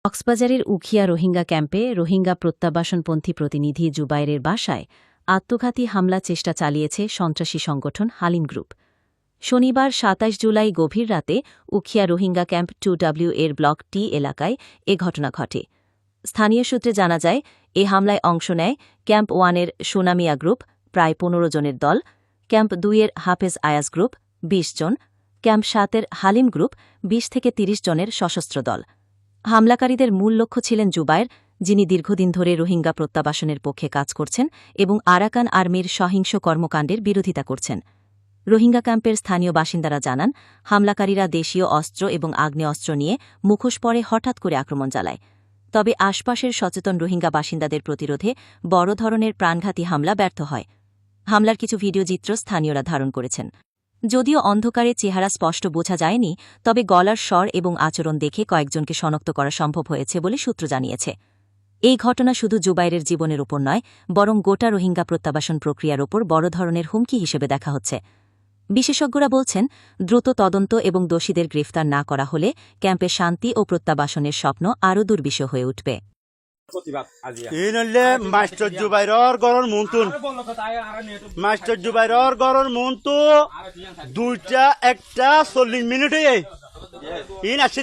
কক্সবাজারের উখিয়া রোহিঙ্গা ক্যাম্পে রোহিঙ্গা প্রত্যাবাসনপন্থী প্রতিনিধি জুবায়েরের বাসায় আত্মঘাতী হামলা চেষ্টা চালিয়েছে সন্ত্রাসী সংগঠন হালিম গ্রুপ। শনিবার ২৭ জুলাই গভীর রাতে উখিয়া রোহিঙ্গা ক্যাম্প 2W এর ব্লক টি এলাকায় এ ঘটনা ঘটে। স্থানীয় সূত্রে জানা যায়, এ হামলায় অংশ নেয় ক্যাম্প 1-এর সোনামিয়া গ্রুপ, প্রায় ১৫ জনের দল, ক্যাম্প 2-এর হাফেজ আয়াজ গ্রুপ ২০ জন, ক্যাম্প 7-এর হালিম গ্রুপ ২০ থেকে ৩০ জনের সশস্ত্র দল। হামলাকারীদের মূল লক্ষ্য ছিলেন জুবায়ের, যিনি দীর্ঘদিন ধরে রোহিঙ্গা প্রত্যাবাসনের পক্ষে কাজ করছেন এবং আরাকান আর্মির সহিংস কর্মকাণ্ডের বিরোধিতা করছেন। রোহিঙ্গা ক্যাম্পের স্থানীয় বাসিন্দারা জানান, হামলাকারীরা দেশীয় অস্ত্র এবং আগ্নেয়াস্ত্র নিয়ে মুখোশ পরে হঠাৎ করে আক্রমণ চালায়। তবে আশপাশের সচেতন রোহিঙ্গা বাসিন্দাদের প্রতিরোধে বড় ধরনের প্রাণঘাতী হামলা ব্যর্থ হয়। হামলার কিছু ভিডিও চিত্র স্থানীয়রা ধারণ করেছেন। যদিও অন্ধকারে চেহারা স্পষ্ট বোঝা যায়নি, তবে গলার স্বর এবং আচরণ দেখে কয়েকজনকে শনাক্ত করা সম্ভব হয়েছে বলে সূত্র জানিয়েছে। এই ঘটনা শুধু জুবায়েরের জীবনের ওপর নয়, বরং গোটা রোহিঙ্গা প্রত্যাবাসন প্রক্রিয়ার ওপর বড় ধরনের হুমকি হিসেবে দেখা হচ্ছে। বিশেষজ্ঞরা বলছেন, দ্রুত তদন্ত এবং দোষীদের গ্রেফতার না করা হলে ক্যাম্পে শান্তি ও প্রত্যাবাসনের স্বপ্ন আরও দুর্বিষহ হয়ে উঠবে। মাস্টার জুবাইরর গরর মন্তু 2টা 1টা 40 মিনিটে ইন আসছে